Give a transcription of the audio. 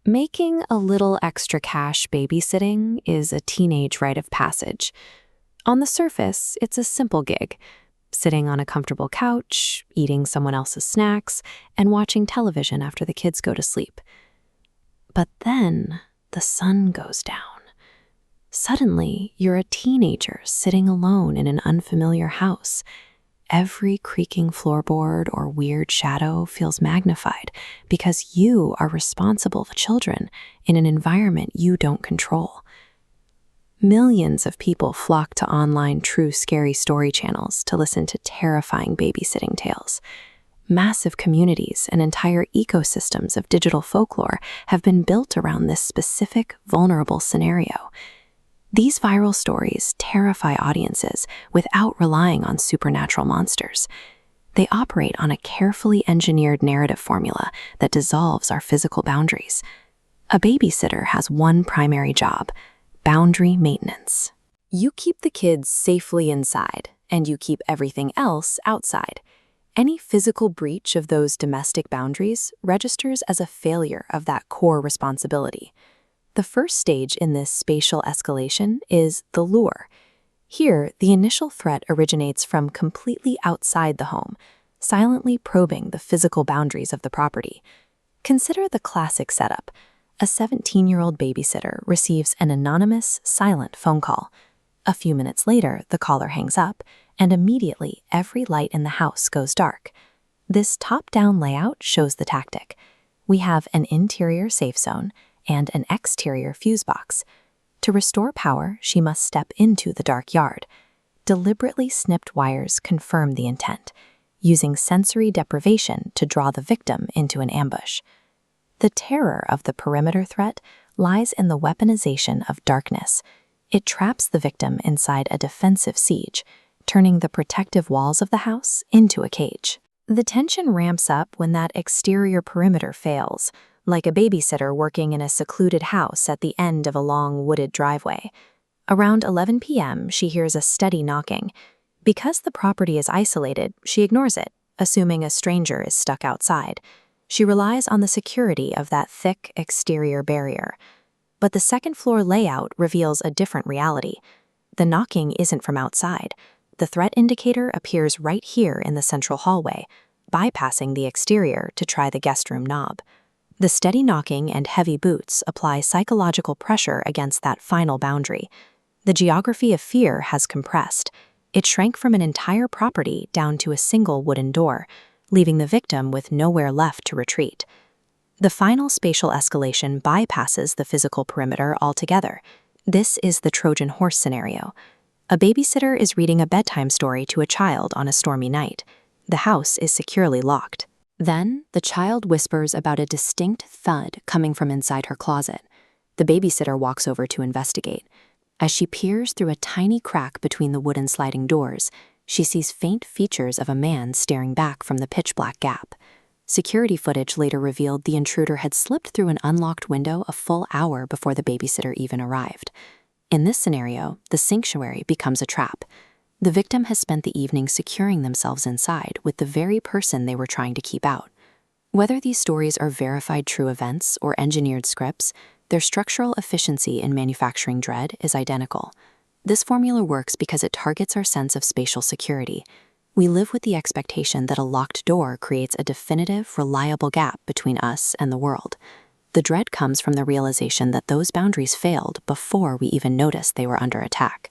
Making a little extra cash babysitting is a teenage rite of passage. On the surface, it's a simple gig, sitting on a comfortable couch, eating someone else's snacks, and watching television after the kids go to sleep. But then the sun goes down. Suddenly, you're a teenager sitting alone in an unfamiliar house. Every creaking floorboard or weird shadow feels magnified because you are responsible for children in an environment you don't control. Millions of people flock to online true scary story channels to listen to terrifying babysitting tales. Massive communities and entire ecosystems of digital folklore have been built around this specific, vulnerable scenario. These viral stories terrify audiences without relying on supernatural monsters. They operate on a carefully engineered narrative formula that dissolves our physical boundaries. A babysitter has one primary job: boundary maintenance. You keep the kids safely inside, and you keep everything else outside. Any physical breach of those domestic boundaries registers as a failure of that core responsibility. The first stage in this spatial escalation is the lure. Here, the initial threat originates from completely outside the home, silently probing the physical boundaries of the property. Consider the classic setup. A 17-year-old babysitter receives an anonymous, silent phone call. A few minutes later, the caller hangs up, and immediately every light in the house goes dark. This top-down layout shows the tactic. We have an interior safe zone and an exterior fuse box. To restore power, she must step into the dark yard. Deliberately snipped wires confirm the intent, using sensory deprivation to draw the victim into an ambush. The terror of the perimeter threat lies in the weaponization of darkness. It traps the victim inside a defensive siege, turning the protective walls of the house into a cage. The tension ramps up when that exterior perimeter fails, like a babysitter working in a secluded house at the end of a long wooded driveway. Around 11 p.m., she hears a steady knocking. Because the property is isolated, she ignores it, assuming a stranger is stuck outside. She relies on the security of that thick exterior barrier. But the second-floor layout reveals a different reality. The knocking isn't from outside. The threat indicator appears right here in the central hallway, bypassing the exterior to try the guest room knob. The steady knocking and heavy boots apply psychological pressure against that final boundary. The geography of fear has compressed. It shrank from an entire property down to a single wooden door, leaving the victim with nowhere left to retreat. The final spatial escalation bypasses the physical perimeter altogether. This is the Trojan horse scenario. A babysitter is reading a bedtime story to a child on a stormy night. The house is securely locked. Then, the child whispers about a distinct thud coming from inside her closet. The babysitter walks over to investigate. As she peers through a tiny crack between the wooden sliding doors, she sees faint features of a man staring back from the pitch-black gap. Security footage later revealed the intruder had slipped through an unlocked window a full hour before the babysitter even arrived. In this scenario, the sanctuary becomes a trap. The victim has spent the evening securing themselves inside with the very person they were trying to keep out. Whether these stories are verified true events or engineered scripts, their structural efficiency in manufacturing dread is identical. This formula works because it targets our sense of spatial security. We live with the expectation that a locked door creates a definitive, reliable gap between us and the world. The dread comes from the realization that those boundaries failed before we even noticed they were under attack.